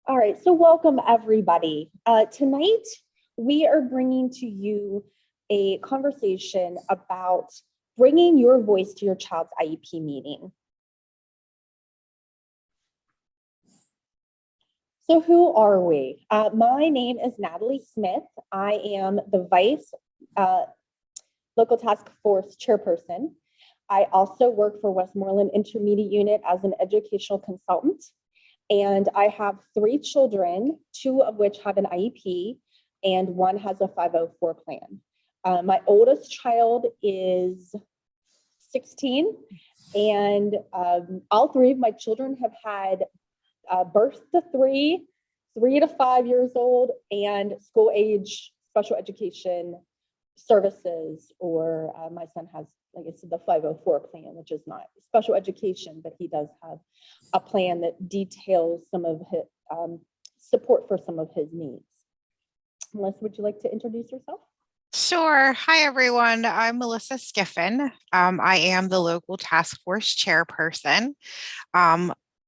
All right, so welcome everybody. Tonight, we are bringing to you a conversation about bringing your voice to your child's IEP meeting. So who are we? My name is Natalie Smith. I am the Vice Local Task Force Chairperson. I also work for Westmoreland Intermediate Unit as an educational consultant. And I have 3 children, 2 of which have an IEP, and 1 has a 504 plan. My oldest child is 16, and all 3 of my children have had birth to 3, 3 to 5 years old, and school age special education services, or my son has, like I said, the 504 plan, which is not special education, but he does have a plan that details some of his support for some of his needs. Melissa, would you like to introduce yourself? Sure. Hi, everyone. I'm Melissa Skiffen. I am the local task force chairperson.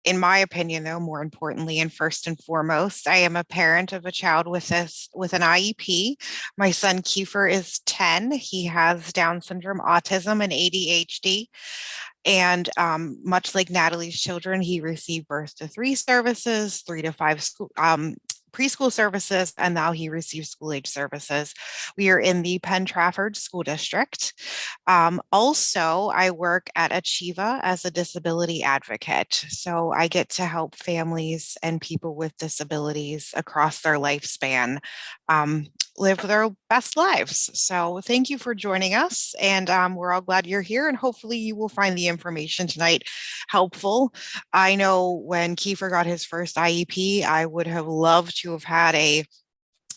In my opinion, though, more importantly, and first and foremost, I am a parent of a child with an IEP. My son Kiefer is 10. He has Down syndrome, autism, and ADHD. And much like Natalie's children, he received birth to 3 services, 3 to 5 school, preschool services, and now he receives school age services. We are in the Penn Trafford School District. Also, I work at Achieva as a disability advocate. So I get to help families and people with disabilities across their lifespan live their best lives. So thank you for joining us, and we're all glad you're here, and hopefully you will find the information tonight helpful. I know when Kiefer got his first IEP, I would have loved to have had a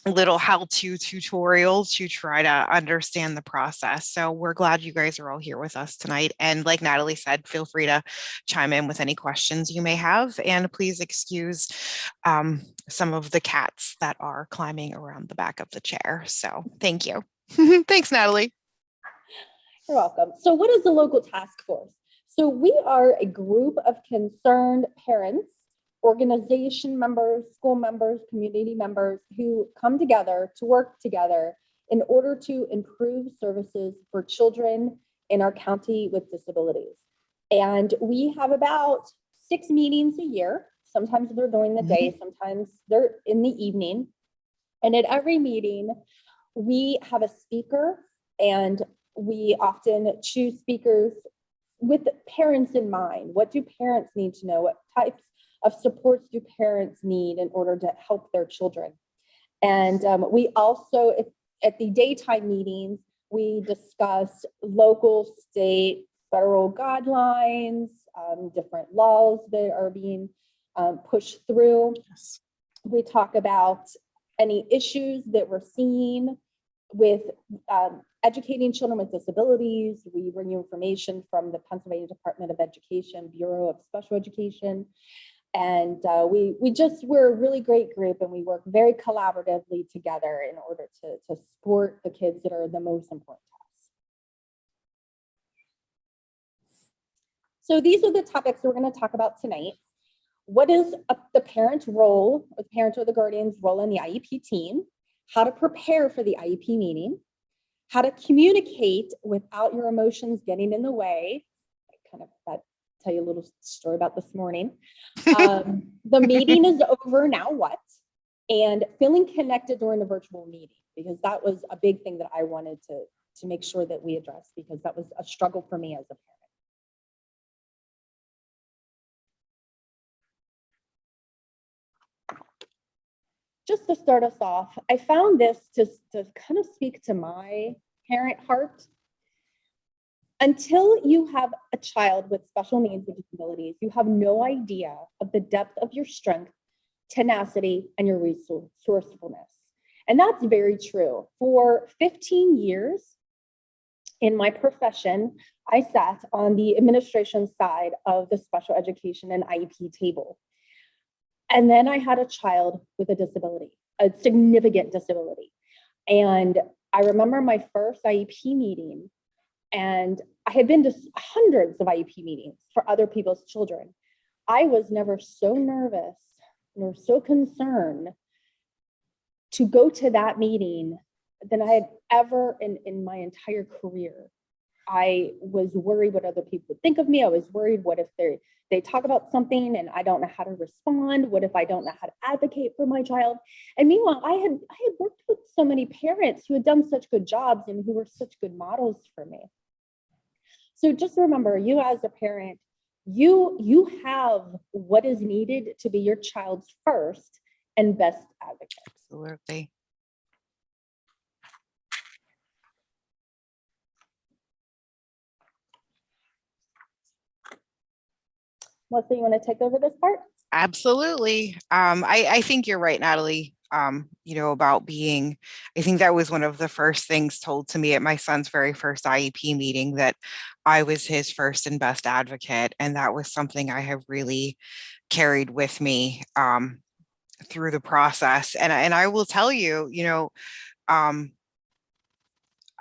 little how-to tutorial to try to understand the process. So we're glad you guys are all here with us tonight. And like Natalie said, feel free to chime in with any questions you may have. And please excuse some of the cats that are climbing around the back of the chair. So thank you. Thanks, Natalie. You're welcome. So what is the local task force? So we are a group of concerned parents, organization members, school members, community members who come together to work together in order to improve services for children in our county with disabilities. And we have about 6 meetings a year. Sometimes they're during the day, sometimes they're in the evening. And at every meeting, we have a speaker, and we often choose speakers with parents in mind. What do parents need to know? What types of supports do parents need in order to help their children? And we also, at the daytime meetings, we discuss local, state, federal guidelines, different laws that are being pushed through. Yes. We talk about any issues that we're seeing with educating children with disabilities. We bring you information from the Pennsylvania Department of Education, Bureau of Special Education. And we're a really great group, and we work very collaboratively together in order to support the kids that are the most important to us. So these are the topics we're going to talk about tonight. What is the parent's role, or the parent or the guardian's role in the IEP team? How to prepare for the IEP meeting, how to communicate without your emotions getting in the way. Tell you a little story about this morning. The meeting is over, now what? And feeling connected during the virtual meeting, because that was a big thing that I wanted to make sure that we addressed, because that was a struggle for me as a parent. Just to start us off, I found this to kind of speak to my parent heart. Until you have a child with special needs or disabilities, you have no idea of the depth of your strength, tenacity, and your resourcefulness. And that's very true. For 15 years in my profession, I sat on the administration side of the special education and IEP table. And then I had a child with a disability, a significant disability. And I remember my first IEP meeting, and I had been to hundreds of IEP meetings for other people's children. I was never so nervous or so concerned to go to that meeting than I had ever in my entire career. I was worried what other people would think of me. I was worried, what if they talk about something and I don't know how to respond? What if I don't know how to advocate for my child? And meanwhile, I had worked with so many parents who had done such good jobs and who were such good models for me. So just remember, you as a parent, you have what is needed to be your child's first and best advocate. Absolutely. Melissa, you want to take over this part? Absolutely. I think you're right, Natalie. About being, I think that was one of the first things told to me at my son's very first IEP meeting, that I was his first and best advocate. And that was something I have really carried with me through the process. And I will tell you,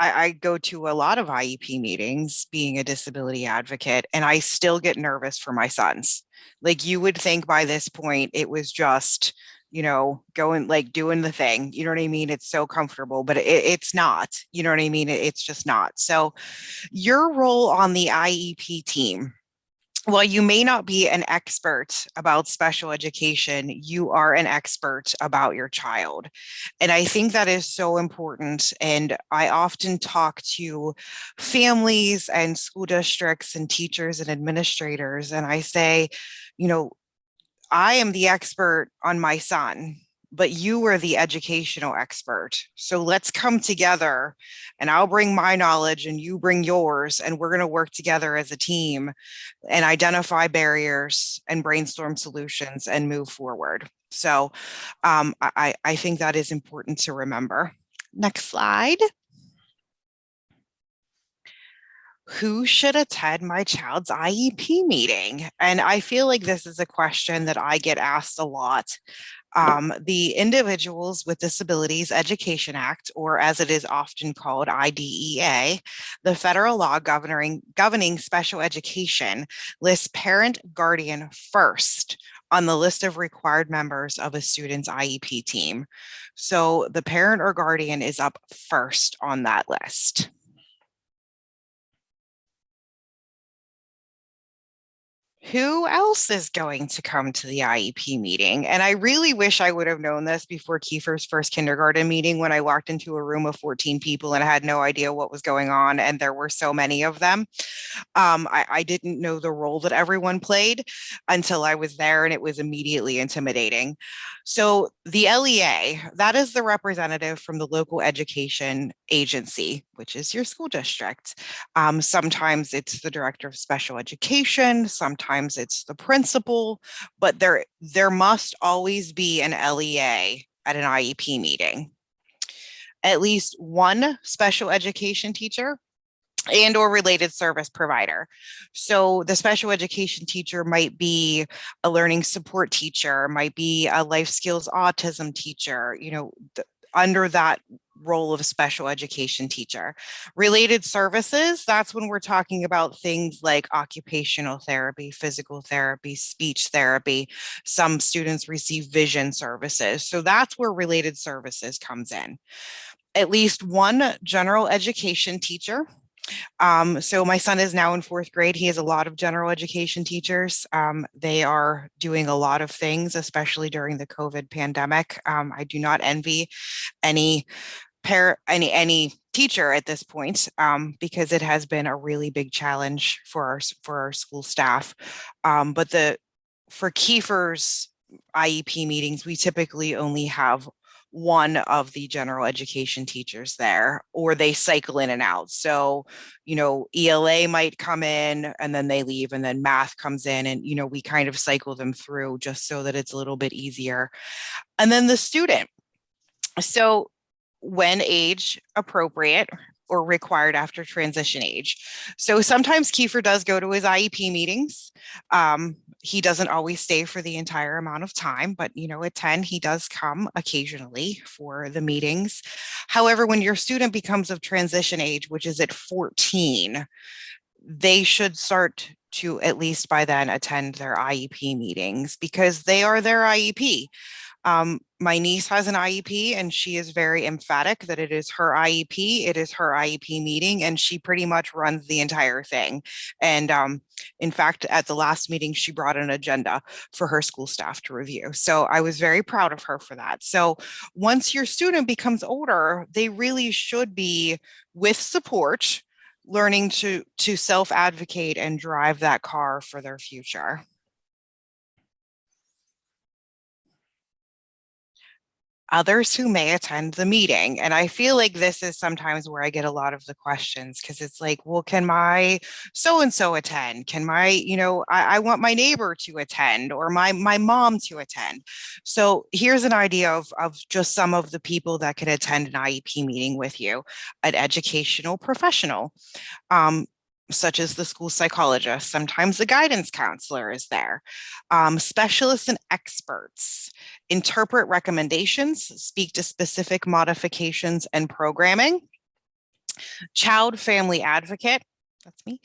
I go to a lot of IEP meetings being a disability advocate, and I still get nervous for my sons. Like, you would think by this point it was just, going, like, doing the thing. You know what I mean? It's so comfortable, but it's not. You know what I mean? It's just not. So your role on the IEP team, while you may not be an expert about special education, you are an expert about your child. And I think that is so important. And I often talk to families and school districts and teachers and administrators, and I say, I am the expert on my son, but you are the educational expert. So let's come together, and I'll bring my knowledge and you bring yours, and we're going to work together as a team and identify barriers and brainstorm solutions and move forward. So I think that is important to remember. Next slide. Who should attend my child's IEP meeting? And I feel like this is a question that I get asked a lot. The Individuals with Disabilities Education Act, or as it is often called, IDEA, the federal law governing special education, lists parent guardian first on the list of required members of a student's IEP team. So the parent or guardian is up first on that list. Who else is going to come to the IEP meeting? And I really wish I would have known this before Kiefer's first kindergarten meeting, when I walked into a room of 14 people and I had no idea what was going on, and there were so many of them. I didn't know the role that everyone played until I was there, and it was immediately intimidating. So the LEA, that is the representative from the local education agency, which is your school district. Sometimes it's the director of special education, sometimes it's the principal, but there must always be an LEA at an IEP meeting. At least one special education teacher and or related service provider. So the special education teacher might be a learning support teacher, might be a life skills autism teacher, under that role of a special education teacher. Related services, that's when we're talking about things like occupational therapy, physical therapy, speech therapy. Some students receive vision services. So that's where related services comes in. At least one general education teacher. So my son is now in 4th grade. He has a lot of general education teachers. They are doing a lot of things, especially during the COVID pandemic. I do not envy any teacher at this point, because it has been a really big challenge for our school staff. But for Kiefer's IEP meetings, we typically only have one of the general education teachers there, or they cycle in and out. So, ELA might come in and then they leave, and then math comes in, and, we kind of cycle them through just so that it's a little bit easier. And then the student. So when age appropriate or required after transition age. So sometimes Kiefer does go to his IEP meetings. He doesn't always stay for the entire amount of time, but at 10, he does come occasionally for the meetings. However, when your student becomes of transition age, which is at 14, they should start to at least by then attend their IEP meetings because they are their IEP. My niece has an IEP and she is very emphatic that it is her IEP, it is her IEP meeting, and she pretty much runs the entire thing. And in fact, at the last meeting, she brought an agenda for her school staff to review. So I was very proud of her for that. So once your student becomes older, they really should be with support, learning to self-advocate and drive that car for their future. Others who may attend the meeting. And I feel like this is sometimes where I get a lot of the questions because it's like, well, can my so-and-so attend? Can my, I want my neighbor to attend or my mom to attend. So here's an idea of just some of the people that could attend an IEP meeting with you. An educational professional, such as the school psychologist. Sometimes the guidance counselor is there. Specialists and experts interpret recommendations, speak to specific modifications and programming. Child family advocate, that's me,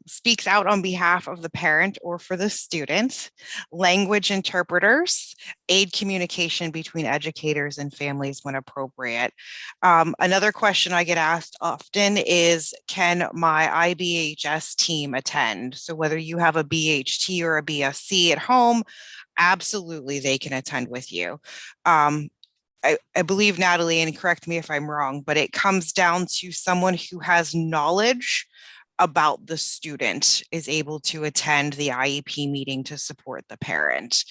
speaks out on behalf of the parent or for the student. Language interpreters aid communication between educators and families when appropriate. Another question I get asked often is, can my IBHS team attend? So whether you have a BHT or a BSC at home, absolutely they can attend with you. I believe, Natalie, and correct me if I'm wrong, but it comes down to someone who has knowledge about the student is able to attend the IEP meeting to support the parent.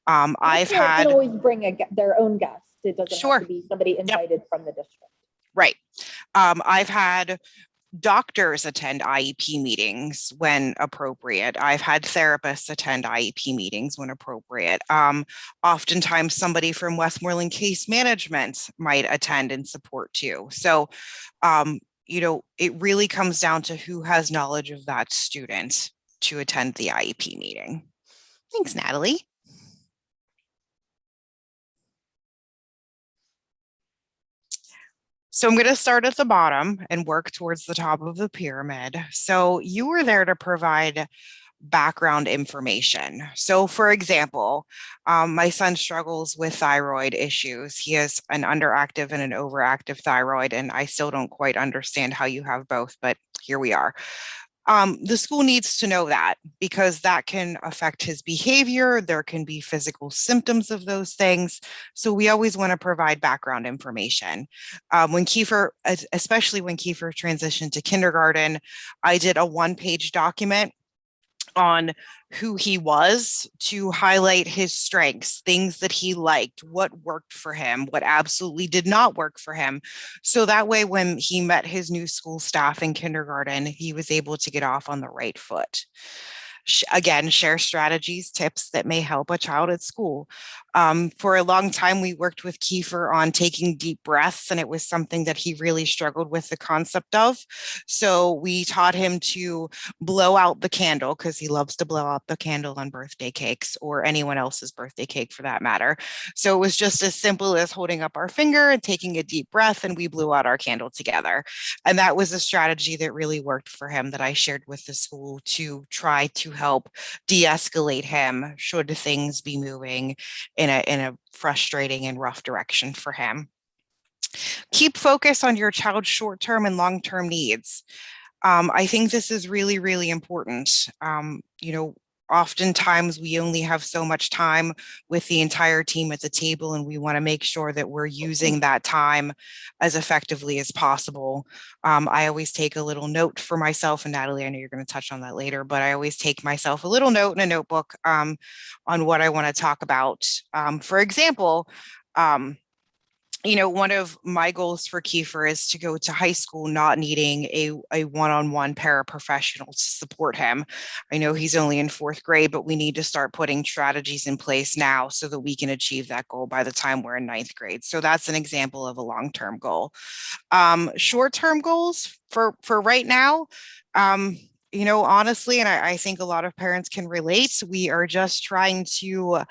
I've Parent can had, always bring their own guest. It doesn't have sure, to be somebody invited from the district. right. I've had doctors attend IEP meetings when appropriate. I've had therapists attend IEP meetings when appropriate. Oftentimes somebody from Westmoreland case management might attend and support too. So, it really comes down to who has knowledge of that student to attend the IEP meeting. Thanks, Natalie. So I'm going to start at the bottom and work towards the top of the pyramid. So you were there to provide background information. So for example, my son struggles with thyroid issues. He has an underactive and an overactive thyroid, and I still don't quite understand how you have both, but here we are. The school needs to know that because that can affect his behavior. There can be physical symptoms of those things. So we always want to provide background information. When Kiefer, especially when Kiefer transitioned to kindergarten, I did a one-page document on who he was to highlight his strengths, things that he liked, what worked for him, what absolutely did not work for him. So that way, when he met his new school staff in kindergarten, he was able to get off on the right foot. Again, share strategies, tips that may help a child at school. For a long time, we worked with Kiefer on taking deep breaths, and it was something that he really struggled with the concept of. So we taught him to blow out the candle because he loves to blow out the candle on birthday cakes or anyone else's birthday cake for that matter. So it was just as simple as holding up our finger and taking a deep breath, and we blew out our candle together. And that was a strategy that really worked for him that I shared with the school to try to help de-escalate him should things be moving in a frustrating and rough direction for him. Keep focus on your child's short-term and long-term needs. I think this is really, really important. Oftentimes we only have so much time with the entire team at the table, and we want to make sure that we're using that time as effectively as possible. I always take a little note for myself, and Natalie, I know you're going to touch on that later, but I always take myself a little note in a notebook on what I want to talk about. For example, one of my goals for Kiefer is to go to high school not needing a one-on-one paraprofessional to support him. I know he's only in 4th grade, but we need to start putting strategies in place now so that we can achieve that goal by the time we're in 9th grade. So that's an example of a long-term goal. Short-term goals for right now, honestly, and I think a lot of parents can relate, we are just trying to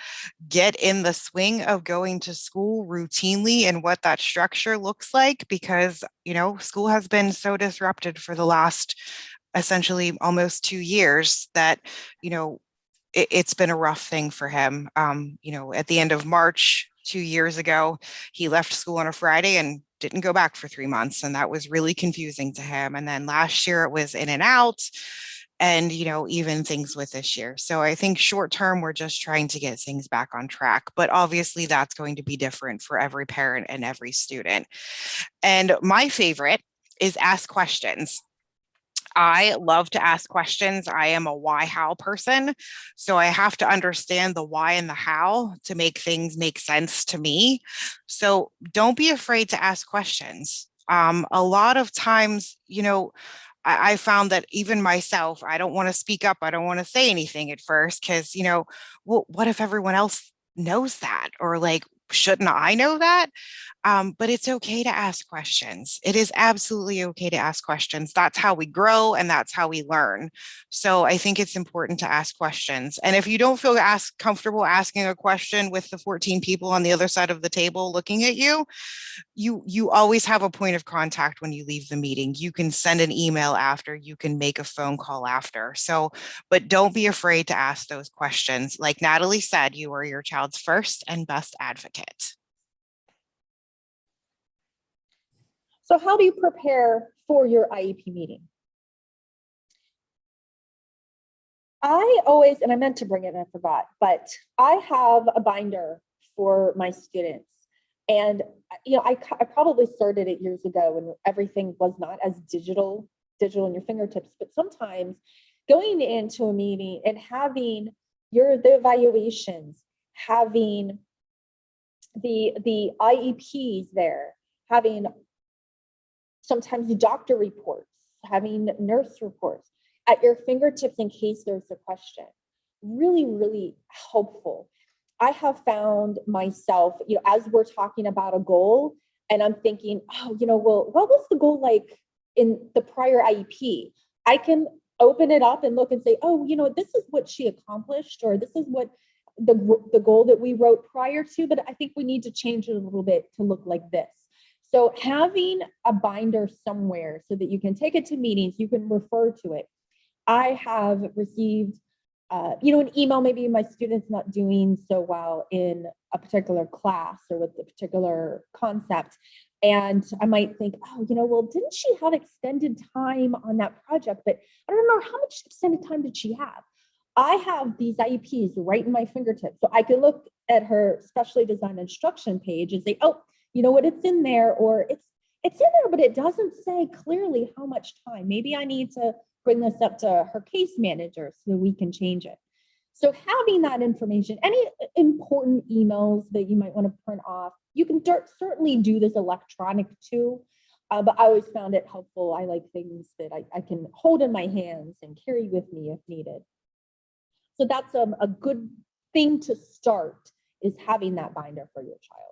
get in the swing of going to school routinely and what that structure looks like because, school has been so disrupted for the last essentially almost 2 years that, it's been a rough thing for him. At the end of March, 2 years ago, he left school on a Friday and didn't go back for 3 months. And that was really confusing to him. And then last year it was in and out. And, even things with this year. So I think short term, we're just trying to get things back on track. But obviously, that's going to be different for every parent and every student. And my favorite is ask questions. I love to ask questions. I am a why, how person. So I have to understand the why and the how to make things make sense to me. So don't be afraid to ask questions. A lot of times, I found that even myself, I don't want to speak up. I don't want to say anything at first because, what if everyone else knows that? Or like, shouldn't I know that? But it's okay to ask questions. It is absolutely okay to ask questions. That's how we grow and that's how we learn. So I think it's important to ask questions. And if you don't feel comfortable asking a question with the 14 people on the other side of the table looking at you, you always have a point of contact when you leave the meeting. You can send an email after, you can make a phone call after. So, but don't be afraid to ask those questions. Like Natalie said, you are your child's first and best advocate. So how do you prepare for your IEP meeting? I always, and I meant to bring it and I forgot, but I have a binder for my students. And, I probably started it years ago when everything was not as digital in your fingertips, but sometimes going into a meeting and having the evaluations, having the IEPs there, having sometimes doctor reports, having nurse reports at your fingertips in case there's a question. Really, really helpful. I have found myself, as we're talking about a goal and I'm thinking, well, what was the goal like in the prior IEP? I can open it up and look and say, oh, this is what she accomplished, or this is what the goal that we wrote prior to, but I think we need to change it a little bit to look like this. So having a binder somewhere so that you can take it to meetings, you can refer to it. I have received, an email, maybe my student's not doing so well in a particular class or with a particular concept. And I might think, oh, well, didn't she have extended time on that project? But I don't remember how much extended time did she have? I have these IEPs right in my fingertips. So I can look at her specially designed instruction page and say, oh, you know what, it's in there, or it's in there, but it doesn't say clearly how much time. Maybe I need to bring this up to her case manager so we can change it. So having that information, any important emails that you might want to print off, you can certainly do this electronic too, but I always found it helpful. I like things that I can hold in my hands and carry with me if needed. So that's a good thing to start, is having that binder for your child.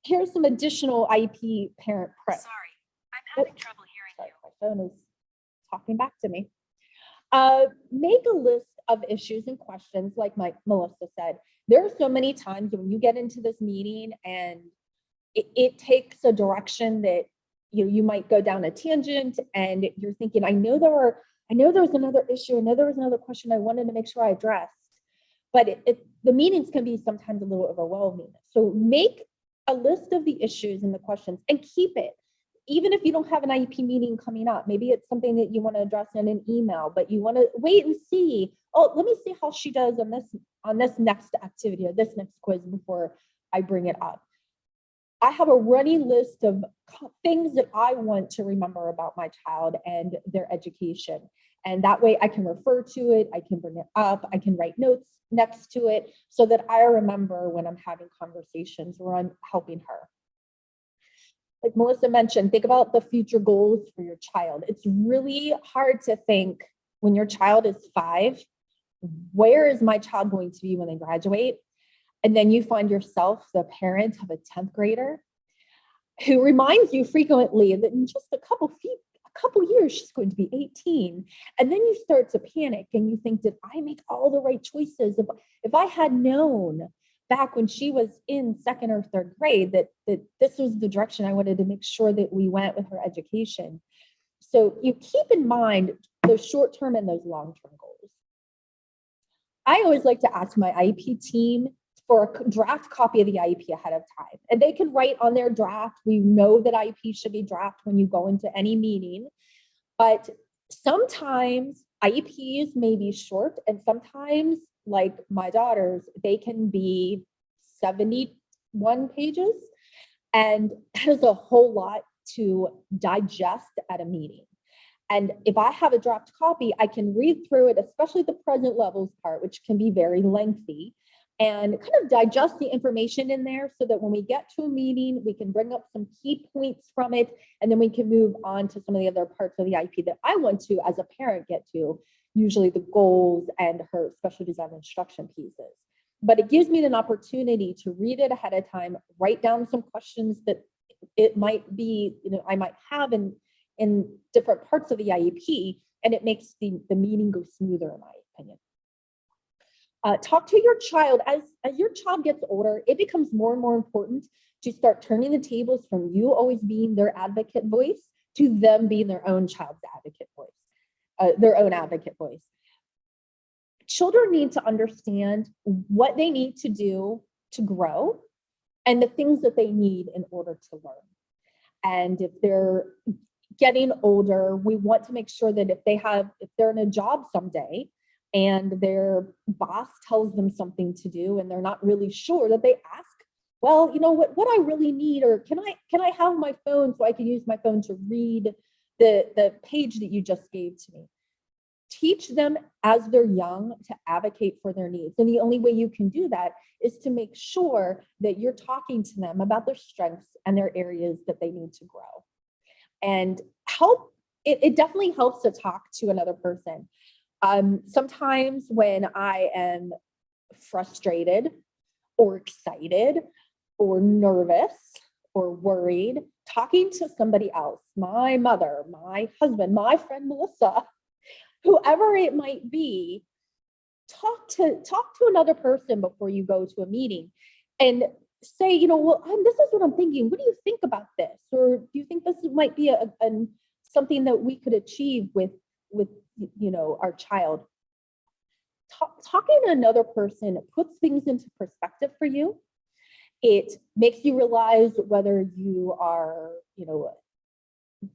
Here's some additional IEP parent prep. Sorry, I'm having trouble hearing you. My phone is talking back to me. Make a list of issues and questions, like Melissa said. There are so many times when you get into this meeting and it takes a direction that you might go down a tangent, and you're thinking, I know there was another issue, I know there was another question I wanted to make sure I addressed, but the meetings can be sometimes a little overwhelming. So make a list of the issues and the questions and keep it. Even if you don't have an IEP meeting coming up, maybe it's something that you want to address in an email, but you want to wait and see, oh, let me see how she does on this next activity or this next quiz before I bring it up. I have a running list of things that I want to remember about my child and their education. And that way I can refer to it, I can bring it up, I can write notes next to it so that I remember when I'm having conversations or I'm helping her. Like Melissa mentioned, think about the future goals for your child. It's really hard to think when your child is 5, where is my child going to be when they graduate? And then you find yourself the parent of a 10th grader who reminds you frequently that in just a couple years, she's going to be 18. And then you start to panic and you think, did I make all the right choices? If I had known back when she was in 2nd or 3rd grade that this was the direction I wanted to make sure that we went with her education. So you keep in mind those short-term and those long-term goals. I always like to ask my IEP team for a draft copy of the IEP ahead of time. And they can write on their draft. We know that IEP should be draft when you go into any meeting, but sometimes IEPs may be short, and sometimes, like my daughters, they can be 71 pages. And that is a whole lot to digest at a meeting. And if I have a draft copy, I can read through it, especially the present levels part, which can be very lengthy, and kind of digest the information in there so that when we get to a meeting, we can bring up some key points from it, and then we can move on to some of the other parts of the IEP that I want to, as a parent, get to, usually the goals and her special design instruction pieces. But it gives me an opportunity to read it ahead of time, write down some questions that it might be, I might have in different parts of the IEP, and it makes the meeting go smoother, in my opinion. Talk to your child. As your child gets older, it becomes more and more important to start turning the tables from you always being their advocate voice to them being their own child's advocate voice, their own advocate voice. Children need to understand what they need to do to grow and the things that they need in order to learn. And if they're getting older, we want to make sure that if they're in a job someday and their boss tells them something to do and they're not really sure, that they ask, well, what I really need, or can I have my phone so I can use my phone to read the page that you just gave to me? Teach them as they're young to advocate for their needs. And the only way you can do that is to make sure that you're talking to them about their strengths and their areas that they need to grow. And it definitely helps to talk to another person. Sometimes when I am frustrated or excited or nervous or worried, talking to somebody else, my mother, my husband, my friend Melissa, whoever it might be, talk to another person before you go to a meeting and say, this is what I'm thinking. What do you think about this? Or do you think this might be something that we could achieve with our child? Talking to another person puts things into perspective for you. It makes you realize whether you are,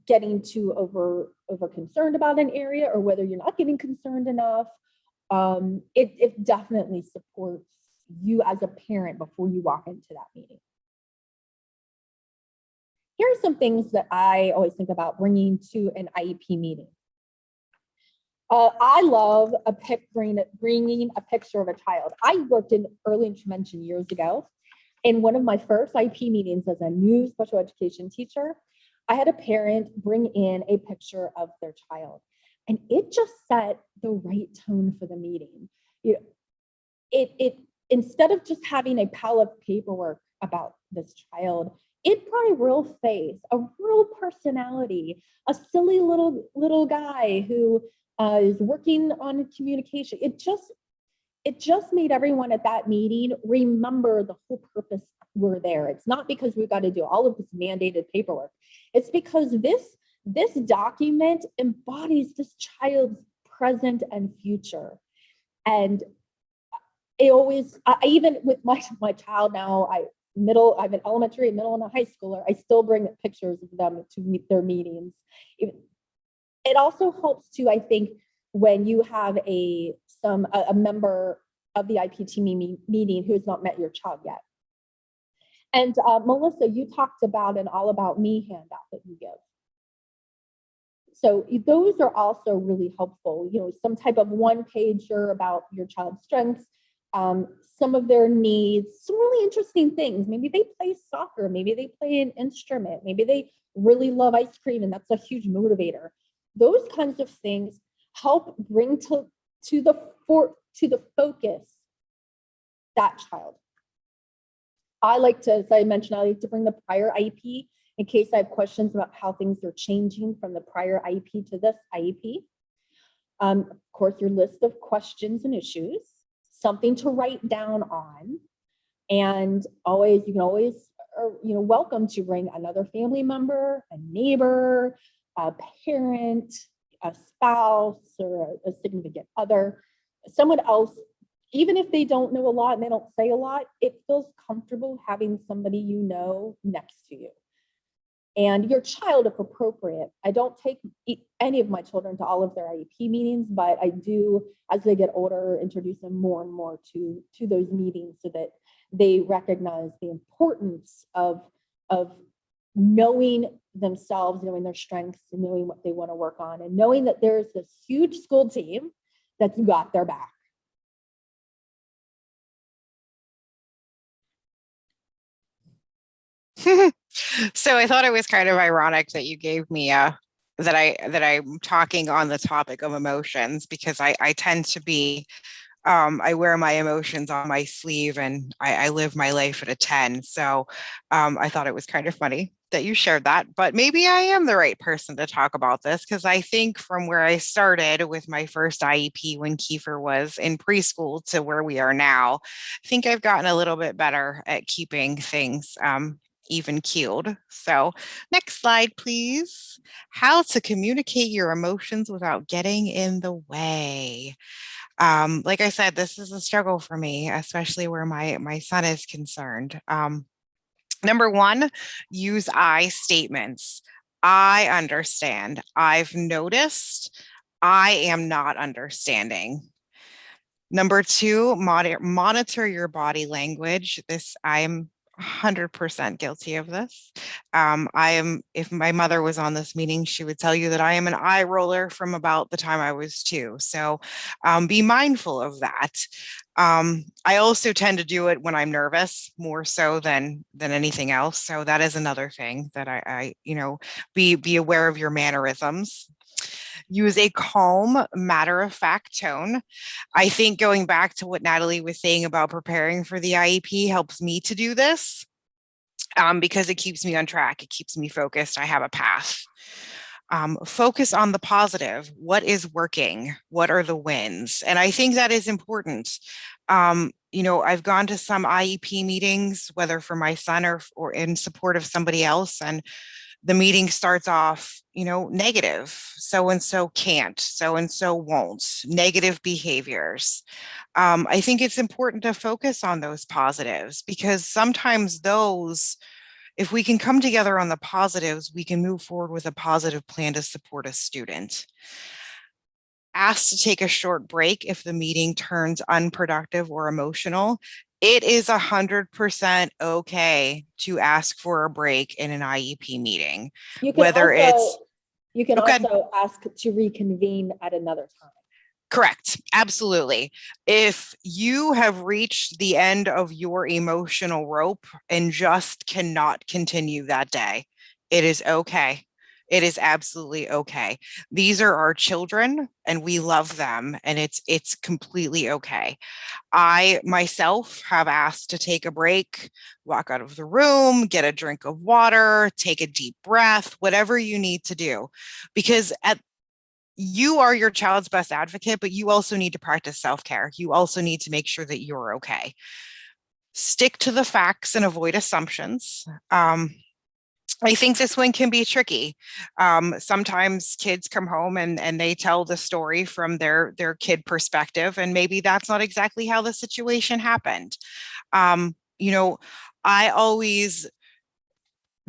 getting too over concerned about an area or whether you're not getting concerned enough. It definitely supports you as a parent before you walk into that meeting. Here are some things that I always think about bringing to an IEP meeting. I love bringing a picture of a child. I worked in early intervention years ago. In one of my first IEP meetings as a new special education teacher, I had a parent bring in a picture of their child, and it just set the right tone for the meeting. It instead of just having a pile of paperwork about this child, it brought a real face, a real personality, a silly little guy who is working on communication. It just made everyone at that meeting remember the whole purpose we're there. It's not because we've got to do all of this mandated paperwork. It's because this document embodies this child's present and future. And it always, I even with my child now, I'm an elementary, middle, and a high schooler, I still bring pictures of them to meet their meetings. It also helps to, I think, when you have a member of the IEP team meeting who has not met your child yet. And Melissa, you talked about an All About Me handout that you give. So those are also really helpful. Some type of one-pager about your child's strengths, some of their needs, some really interesting things. Maybe they play soccer, maybe they play an instrument, maybe they really love ice cream, and that's a huge motivator. Those kinds of things help bring to the focus that child. As I mentioned, I like to bring the prior IEP in case I have questions about how things are changing from the prior IEP to this IEP. Of course, your list of questions and issues, something to write down on, and you can always welcome to bring another family member, a neighbor, a parent, a spouse, or a significant other, someone else, even if they don't know a lot and they don't say a lot, it feels comfortable having somebody you know next to you. And your child, if appropriate, I don't take any of my children to all of their IEP meetings, but I do, as they get older, introduce them more and more to those meetings so that they recognize the importance of knowing themselves, knowing their strengths, and knowing what they want to work on, and knowing that there's this huge school team that's got their back. So I thought it was kind of ironic that you gave me that I'm talking on the topic of emotions, because I tend to be I wear my emotions on my sleeve, and I live my life at a 10. So I thought it was kind of funny that you shared that, but maybe I am the right person to talk about this, because I think from where I started with my first IEP when Kiefer was in preschool to where we are now, I think I've gotten a little bit better at keeping things even keeled. So next slide, please. How to communicate your emotions without getting in the way. Like I said, this is a struggle for me, especially where my son is concerned. Number one, use I statements. I understand. I've noticed. I am not understanding. Number two, monitor your body language. I'm 100% guilty of this. If my mother was on this meeting, she would tell you that I am an eye roller from about the time I was 2. So be mindful of that. I also tend to do it when I'm nervous, more so than anything else. So that is another thing that I be aware of your mannerisms. Use a calm, matter-of-fact tone. I think going back to what Natalie was saying about preparing for the IEP helps me to do this because it keeps me on track. It keeps me focused. I have a path. Focus on the positive. What is working? What are the wins? And I think that is important. I've gone to some IEP meetings, whether for my son or in support of somebody else, and the meeting starts off, negative. So-and-so can't, so-and-so won't, negative behaviors. I think it's important to focus on those positives, because sometimes if we can come together on the positives, we can move forward with a positive plan to support a student. Ask to take a short break if the meeting turns unproductive or emotional. It is 100% okay to ask for a break in an IEP meeting. You can also ask to reconvene at another time. Correct. Absolutely. If you have reached the end of your emotional rope and just cannot continue that day, it is okay. It is absolutely okay. These are our children and we love them, and it's completely okay. I myself have asked to take a break, walk out of the room, get a drink of water, take a deep breath, whatever you need to do, because you are your child's best advocate, but you also need to practice self-care. You also need to make sure that you're okay. Stick to the facts and avoid assumptions. I think this one can be tricky. Sometimes kids come home and they tell the story from their kid perspective, and maybe that's not exactly how the situation happened. I always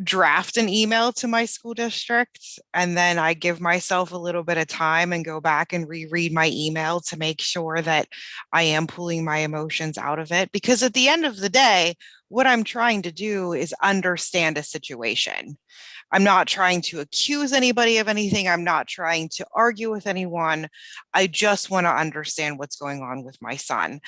draft an email to my school district, and then I give myself a little bit of time and go back and reread my email to make sure that I am pulling my emotions out of it. Because at the end of the day, what I'm trying to do is understand a situation. I'm not trying to accuse anybody of anything. I'm not trying to argue with anyone. I just want to understand what's going on with my son.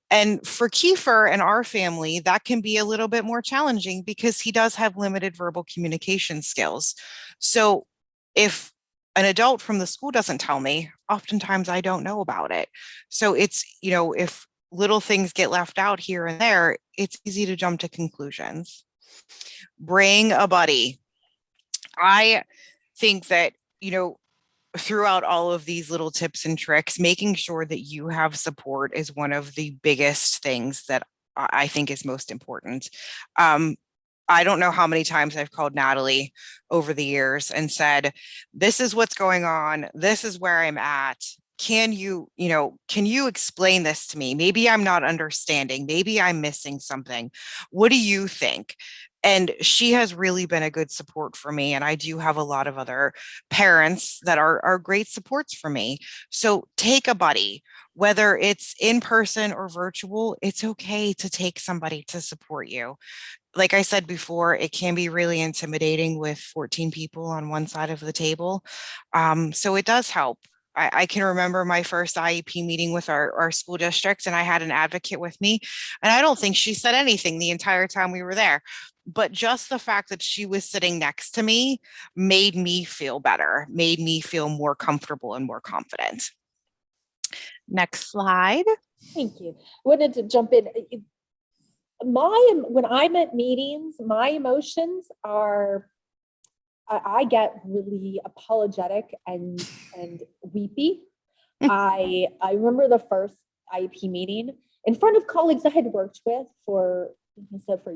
And for Kiefer and our family, that can be a little bit more challenging because he does have limited verbal communication skills. So if an adult from the school doesn't tell me, oftentimes I don't know about it. So it's, if little things get left out here and there, it's easy to jump to conclusions. Bring a buddy. I think that, throughout all of these little tips and tricks, making sure that you have support is one of the biggest things that I think is most important. I don't know how many times I've called Natalie over the years and said, this is what's going on. This is where I'm at. Can you explain this to me? Maybe I'm not understanding. Maybe I'm missing something. What do you think? And she has really been a good support for me. And I do have a lot of other parents that are great supports for me. So take a buddy, whether it's in person or virtual, it's okay to take somebody to support you. Like I said before, it can be really intimidating with 14 people on one side of the table. So it does help. I can remember my first IEP meeting with our school district, and I had an advocate with me. And I don't think she said anything the entire time we were there. But just the fact that she was sitting next to me made me feel better, made me feel more comfortable and more confident. Next slide. Thank you. Wanted to jump in. When I'm at meetings, my emotions are, I get really apologetic and weepy. I remember the first IEP meeting in front of colleagues I had worked with for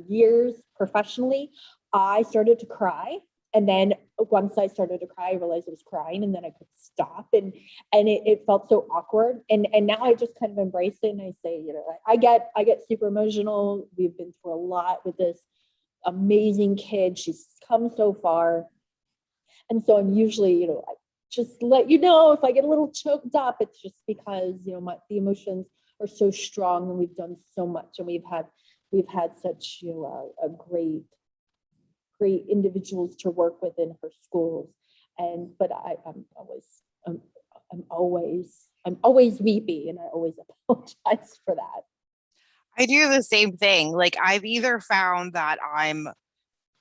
years professionally. I started to cry. And then once I started to cry, I realized I was crying, and then I could stop, and it felt so awkward. And now I just kind of embrace it, and I say, I get super emotional. We've been through a lot with this amazing kid. She's come so far. And so I'm usually, I just let you know if I get a little choked up, it's just because, the emotions are so strong, and we've done so much, and we've had such, a great individuals to work with in her schools. But I'm always weepy, and I always apologize for that. I do the same thing. Like, I've either found that I'm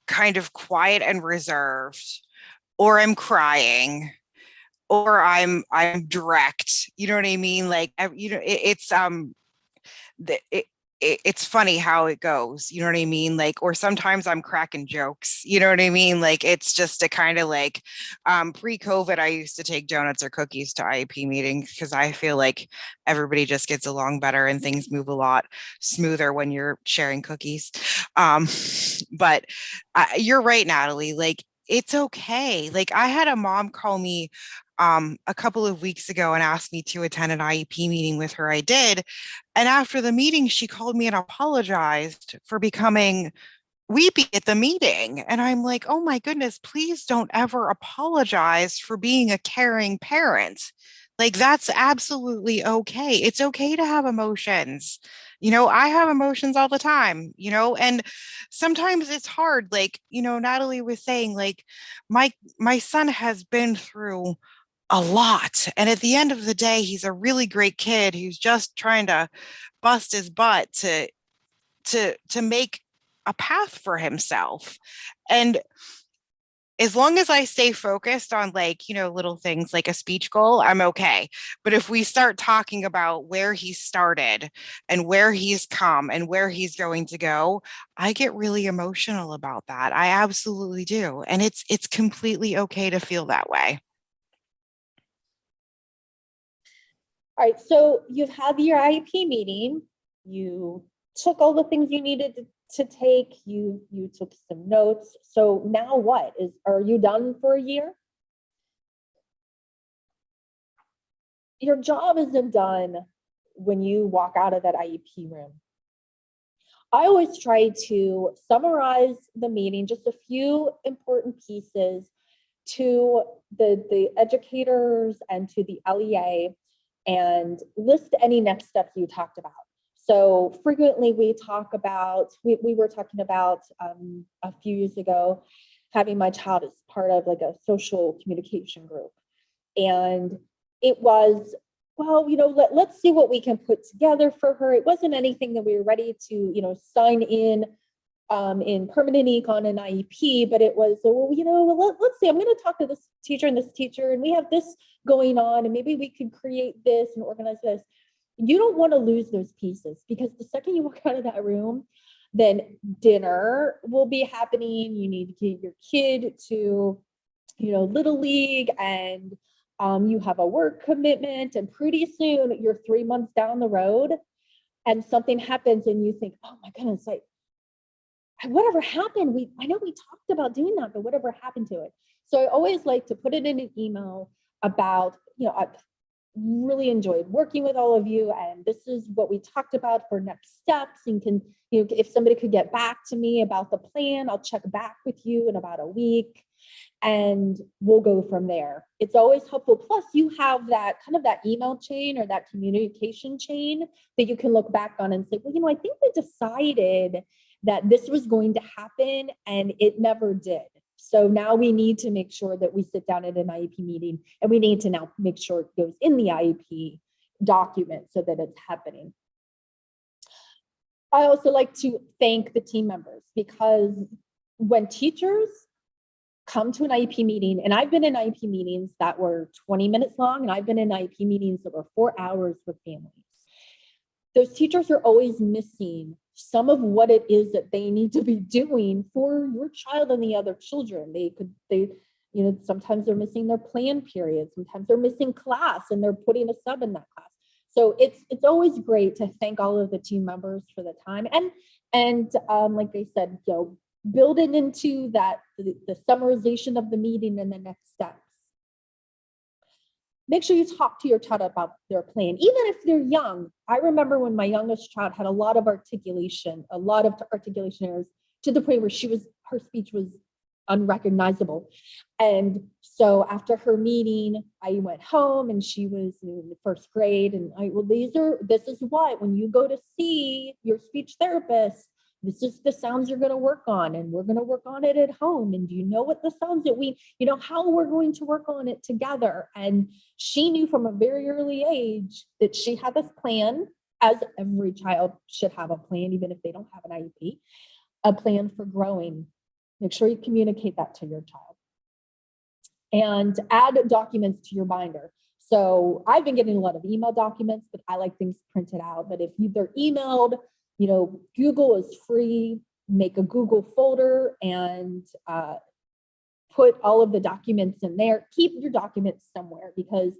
kind of quiet and reserved, or I'm crying, or I'm direct. You know what I mean? Like, it's funny how it goes. You know what I mean? Like, or sometimes I'm cracking jokes. You know what I mean? Like, it's just a kind of like, pre-COVID, I used to take donuts or cookies to IEP meetings because I feel like everybody just gets along better and things move a lot smoother when you're sharing cookies. But you're right, Natalie. Like, it's okay. Like, I had a mom call me a couple of weeks ago and asked me to attend an IEP meeting with her. I did. And after the meeting, she called me and apologized for becoming weepy at the meeting. And I'm like, oh my goodness, please don't ever apologize for being a caring parent. Like, that's absolutely okay. It's okay to have emotions. I have emotions all the time, and sometimes it's hard. Like, Natalie was saying, like, my son has been through a lot. And at the end of the day, he's a really great kid who's just trying to bust his butt to make a path for himself. And as long as I stay focused on, like, little things like a speech goal, I'm okay. But if we start talking about where he started and where he's come and where he's going to go, I get really emotional about that. I absolutely do. And it's completely okay to feel that way. All right, so you've had your IEP meeting, you took all the things you needed to take, you took some notes. So now what? Are you done for a year? Your job isn't done when you walk out of that IEP room. I always try to summarize the meeting, just a few important pieces to the educators and to the LEA, and list any next steps you talked about. So frequently we talk about, we were talking about a few years ago, having my child as part of like a social communication group. And it was, well, let's see what we can put together for her. It wasn't anything that we were ready to, sign in permanent econ and IEP, but it was, let's see, I'm going to talk to this teacher, and we have this going on, and maybe we could create this and organize this. You don't want to lose those pieces, because the second you walk out of that room, then dinner will be happening. You need to get your kid to, Little League, and you have a work commitment, and pretty soon you're 3 months down the road and something happens and you think, oh my goodness, whatever happened? I know we talked about doing that, but whatever happened to it? So I always like to put it in an email about, I really enjoyed working with all of you, and this is what we talked about for next steps, and can, if somebody could get back to me about the plan, I'll check back with you in about a week and we'll go from there. It's always helpful. Plus you have that kind of that email chain or that communication chain that you can look back on and say, well, I think we decided that this was going to happen and it never did. So now we need to make sure that we sit down at an IEP meeting, and we need to now make sure it goes in the IEP document so that it's happening. I also like to thank the team members, because when teachers come to an IEP meeting, and I've been in IEP meetings that were 20 minutes long, and I've been in IEP meetings that were 4 hours with families. Those teachers are always missing some of what it is that they need to be doing for your child and the other children. Sometimes they're missing their plan period. Sometimes they're missing class and they're putting a sub in that class. So it's always great to thank all of the team members for the time. And like I said, build it into that, the summarization of the meeting and the next steps. Make sure you talk to your child about their plan, even if they're young. I remember when my youngest child had a lot of articulation errors, to the point where her speech was unrecognizable. And so after her meeting, I went home, and she was in the first grade, and this is what, when you go to see your speech therapist, this is the sounds you're going to work on, and we're going to work on it at home. And do you know what the sounds that how we're going to work on it together? And she knew from a very early age that she had this plan, as every child should have a plan, even if they don't have an IEP, a plan for growing. Make sure you communicate that to your child. And add documents to your binder. So I've been getting a lot of email documents, but I like things printed out. But if they're emailed, Google is free. Make a Google folder and put all of the documents in there. Keep your documents somewhere, because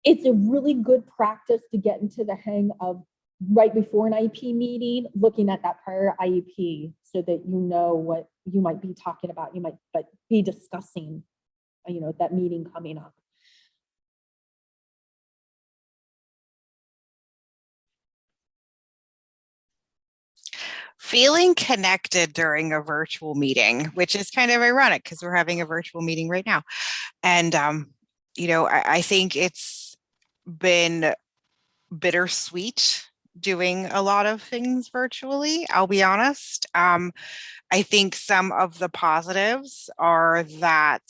it's a really good practice to get into the hang of, right before an IEP meeting, looking at that prior IEP so that you know what you might be talking about. You might be discussing, that meeting coming up. Feeling connected during a virtual meeting, which is kind of ironic because we're having a virtual meeting right now. And, I think it's been bittersweet doing a lot of things virtually. I'll be honest. I think some of the positives are that,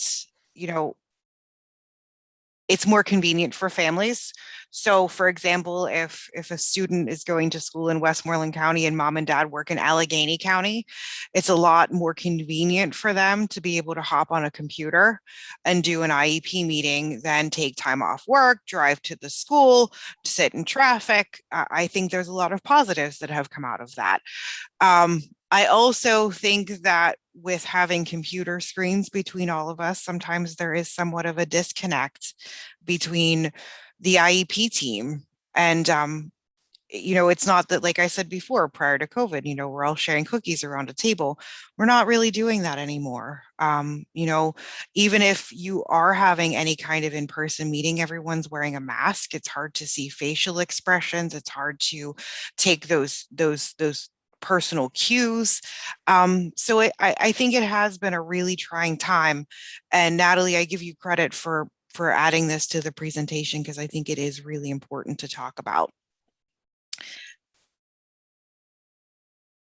it's more convenient for families. So for example, if a student is going to school in Westmoreland County and mom and dad work in Allegheny County, it's a lot more convenient for them to be able to hop on a computer and do an IEP meeting than take time off work, drive to the school, sit in traffic. I think there's a lot of positives that have come out of that. I also think that with having computer screens between all of us, sometimes there is somewhat of a disconnect between the IEP team. And, it's not that, like I said before, prior to COVID, we're all sharing cookies around a table. We're not really doing that anymore. Even if you are having any kind of in-person meeting, everyone's wearing a mask. It's hard to see facial expressions. It's hard to take those personal cues. So I think it has been a really trying time. And Natalie, I give you credit for adding this to the presentation, because I think it is really important to talk about.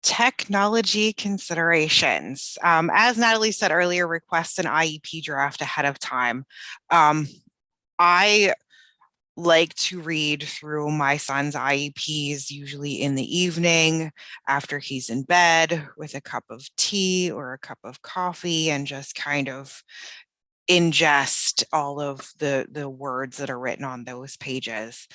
Technology considerations. As Natalie said earlier, request an IEP draft ahead of time. I like to read through my son's IEPs, usually in the evening after he's in bed, with a cup of tea or a cup of coffee, and just kind of ingest all of the words that are written on those pages.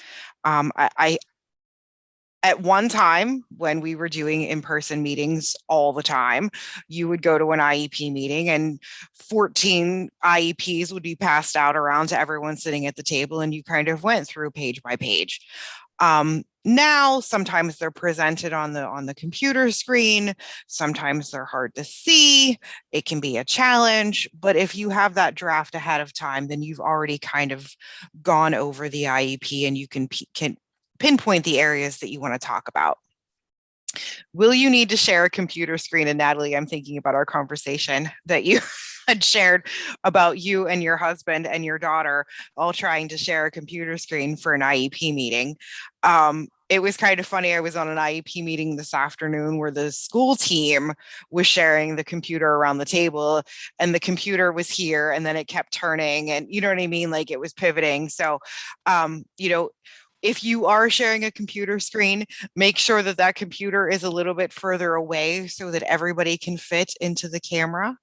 At one time, when we were doing in-person meetings all the time, you would go to an IEP meeting and 14 IEPs would be passed out around to everyone sitting at the table, and you kind of went through page by page. now. Sometimes they're presented on the computer screen. Sometimes they're hard to see. It can be a challenge, but if you have that draft ahead of time, then you've already kind of gone over the IEP and you can pinpoint the areas that you want to talk about. Will you need to share a computer screen? And Natalie, I'm thinking about our conversation that you had shared about you and your husband and your daughter all trying to share a computer screen for an IEP meeting. It was kind of funny. I was on an IEP meeting this afternoon where the school team was sharing the computer around the table, and the computer was here and then it kept turning, and you know what I mean? Like it was pivoting. So, if you are sharing a computer screen, make sure that that computer is a little bit further away so that everybody can fit into the camera.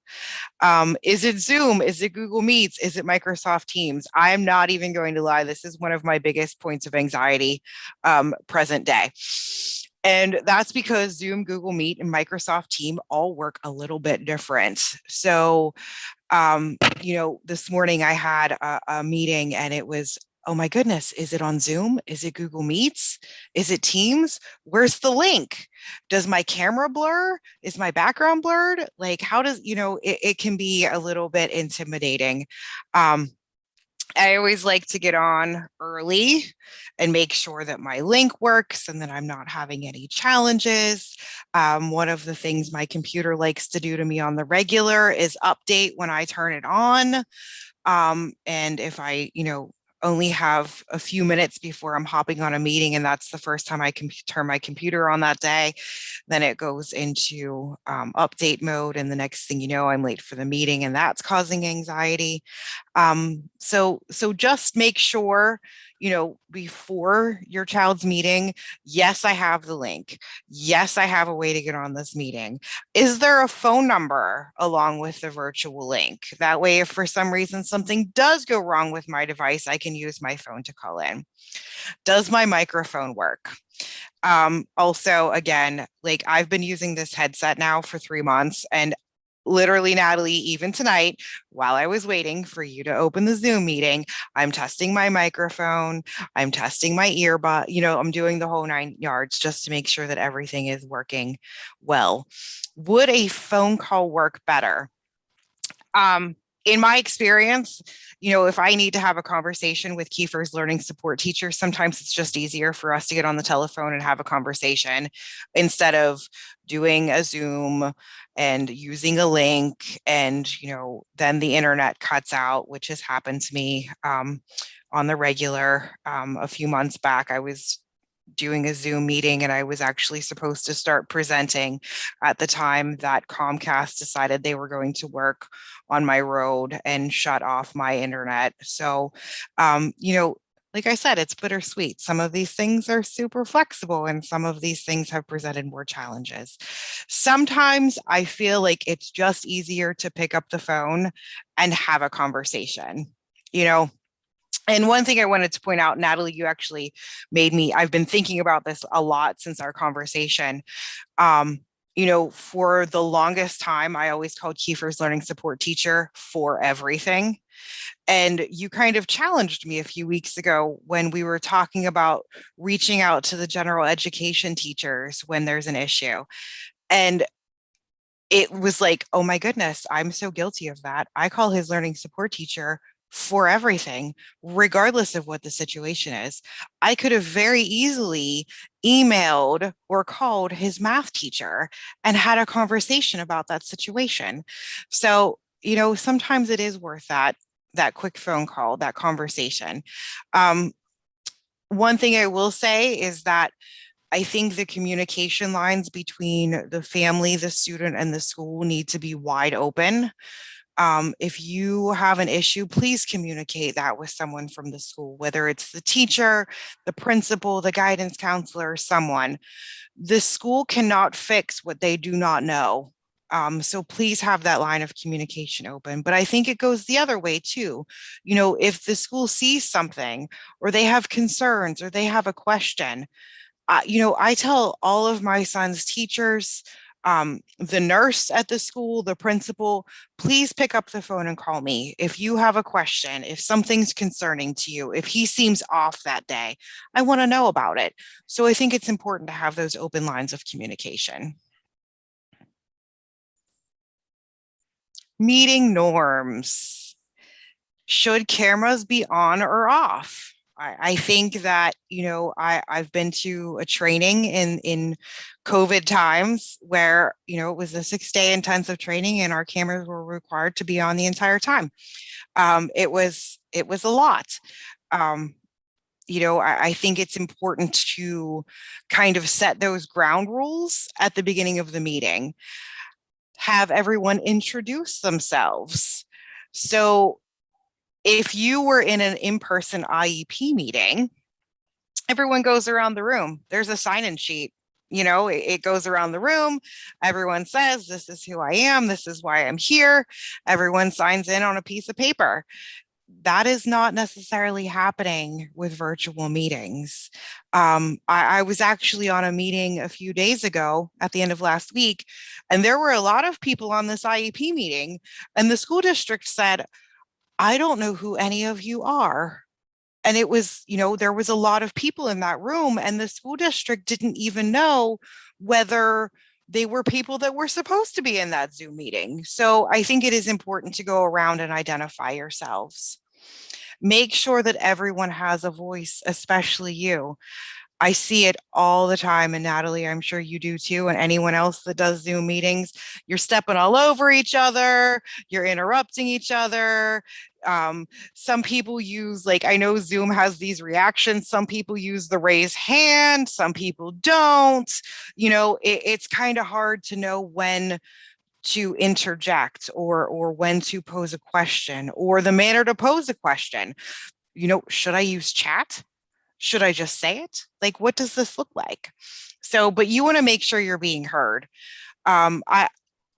Is it Zoom? Is it Google Meets? Is it Microsoft Teams? I'm not even going to lie. This is one of my biggest points of anxiety present day. And that's because Zoom, Google Meet, and Microsoft Team all work a little bit different. So, this morning I had a meeting and it was, oh my goodness, is it on Zoom? Is it Google Meets? Is it Teams? Where's the link? Does my camera blur? Is my background blurred? Like, how does, it can be a little bit intimidating. I always like to get on early and make sure that my link works and that I'm not having any challenges. One of the things my computer likes to do to me on the regular is update when I turn it on. And if I, only have a few minutes before I'm hopping on a meeting, and that's the first time I can turn my computer on that day, then it goes into update mode. And the next thing you know, I'm late for the meeting, and that's causing anxiety. So just make sure, before your child's meeting, yes, I have the link. Yes, I have a way to get on this meeting. Is there a phone number along with the virtual link? That way, if for some reason something does go wrong with my device, I can use my phone to call in. Does my microphone work? Also, again, like I've been using this headset now for 3 months, and literally, Natalie, even tonight, while I was waiting for you to open the Zoom meeting, I'm testing my microphone, I'm testing my earbud, I'm doing the whole 9 yards just to make sure that everything is working well. Would a phone call work better? In my experience, if I need to have a conversation with Kiefer's learning support teacher, sometimes it's just easier for us to get on the telephone and have a conversation instead of doing a Zoom and using a link. And, then the internet cuts out, which has happened to me on the regular. A few months back, I was doing a Zoom meeting and I was actually supposed to start presenting at the time that Comcast decided they were going to work on my road and shut off my internet. So, like I said, it's bittersweet. Some of these things are super flexible and some of these things have presented more challenges. Sometimes I feel like it's just easier to pick up the phone and have a conversation, And one thing I wanted to point out, Natalie, you actually I've been thinking about this a lot since our conversation. For the longest time, I always called Kiefer's learning support teacher for everything. And you kind of challenged me a few weeks ago when we were talking about reaching out to the general education teachers when there's an issue. And it was like, oh my goodness, I'm so guilty of that. I call his learning support teacher for everything, regardless of what the situation is. I could have very easily emailed or called his math teacher and had a conversation about that situation. So, sometimes it is worth that quick phone call, that conversation. One thing I will say is that I think the communication lines between the family, the student, and the school need to be wide open. If you have an issue, please communicate that with someone from the school, whether it's the teacher, the principal, the guidance counselor, someone. The school cannot fix what they do not know. So please have that line of communication open. But I think it goes the other way too. If the school sees something or they have concerns or they have a question, I tell all of my son's teachers, The nurse at the school, the principal, please pick up the phone and call me. If you have a question, if something's concerning to you, if he seems off that day, I want to know about it. So I think it's important to have those open lines of communication. Meeting norms. Should cameras be on or off? I think that, I've been to a training in COVID times where, it was a 6-day intensive training and our cameras were required to be on the entire time. It was a lot. I think it's important to kind of set those ground rules at the beginning of the meeting. Have everyone introduce themselves. So if you were in an in-person IEP meeting, everyone goes around the room. There's a sign-in sheet. It goes around the room. Everyone says, this is who I am. This is why I'm here. Everyone signs in on a piece of paper. That is not necessarily happening with virtual meetings. I was actually on a meeting a few days ago at the end of last week, and there were a lot of people on this IEP meeting, and the school district said, I don't know who any of you are. And it was, there was a lot of people in that room, and the school district didn't even know whether they were people that were supposed to be in that Zoom meeting. So I think it is important to go around and identify yourselves. Make sure that everyone has a voice, especially you. I see it all the time. And Natalie, I'm sure you do too. And anyone else that does Zoom meetings, you're stepping all over each other. You're interrupting each other. Some people use, I know Zoom has these reactions. Some people use the raise hand. Some people don't. It's kind of hard to know when to interject or when to pose a question or the manner to pose a question. Should I use chat? Should I just say it? What does this look like? So, but you want to make sure you're being heard. I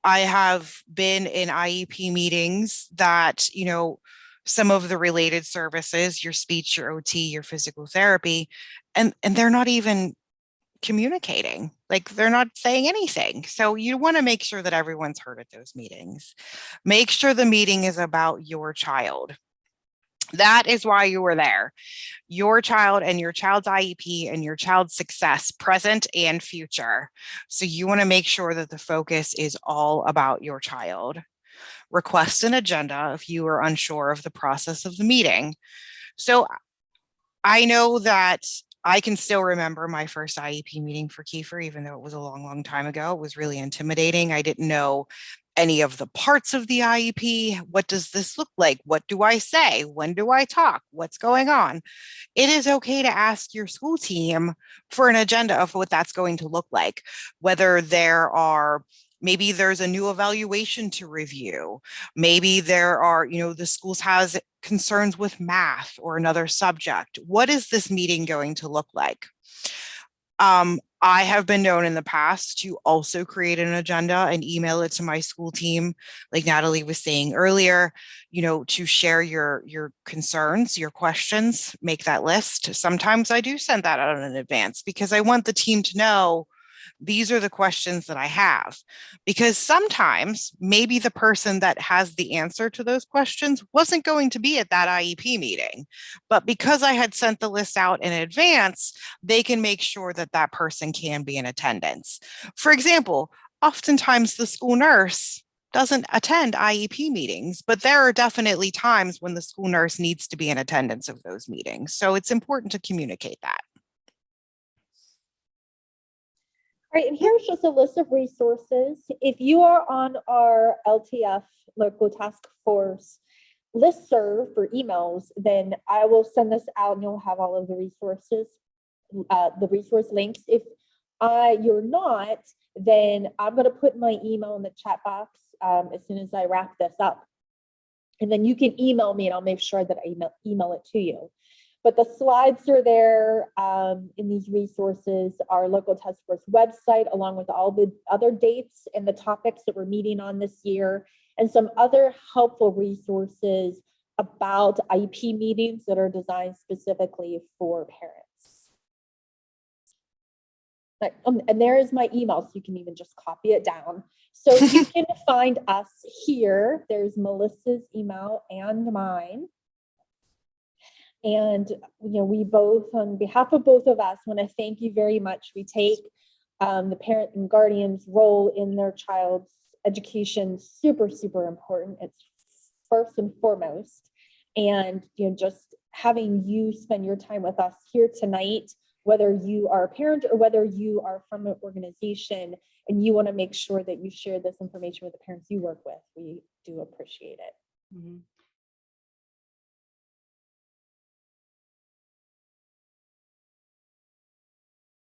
have been in IEP meetings that, some of the related services, your speech, your OT, your physical therapy, and they're not even communicating. They're not saying anything. So you want to make sure that everyone's heard at those meetings. Make sure the meeting is about your child. That is why you were there. Your child and your child's IEP and your child's success, present and future. So you want to make sure that the focus is all about your child. Request an agenda if you are unsure of the process of the meeting. So I know that I can still remember my first IEP meeting for Kiefer, even though it was a long, long time ago. It was really intimidating. I didn't know any of the parts of the IEP. What does this look like? What do I say? When do I talk? What's going on? It is okay to ask your school team for an agenda of what that's going to look like, whether maybe there's a new evaluation to review. Maybe there are, the schools has concerns with math or another subject. What is this meeting going to look like? I have been known in the past to also create an agenda and email it to my school team, like Natalie was saying earlier, to share your concerns, your questions, make that list. Sometimes I do send that out in advance because I want the team to know these are the questions that I have, because sometimes maybe the person that has the answer to those questions wasn't going to be at that IEP meeting, but because I had sent the list out in advance, they can make sure that that person can be in attendance. For example, oftentimes the school nurse doesn't attend IEP meetings, but there are definitely times when the school nurse needs to be in attendance of those meetings. So it's important to communicate that. All right, and here's just a list of resources. If you are on our LTF, Local Task Force listserv for emails, then I will send this out and you'll have all of the resources, the resource links. If you're not, then I'm going to put my email in the chat box as soon as I wrap this up. And then you can email me and I'll make sure that I email it to you. But the slides are there in these resources, our local task force website, along with all the other dates and the topics that we're meeting on this year, and some other helpful resources about IEP meetings that are designed specifically for parents. And there is my email, so you can even just copy it down. So you can find us here. There's Melissa's email and mine. And, we both, on behalf of both of us, want to thank you very much. We take the parent and guardian's role in their child's education super, super important. It's first and foremost. And, just having you spend your time with us here tonight, whether you are a parent or whether you are from an organization and you want to make sure that you share this information with the parents you work with, we do appreciate it. Mm-hmm.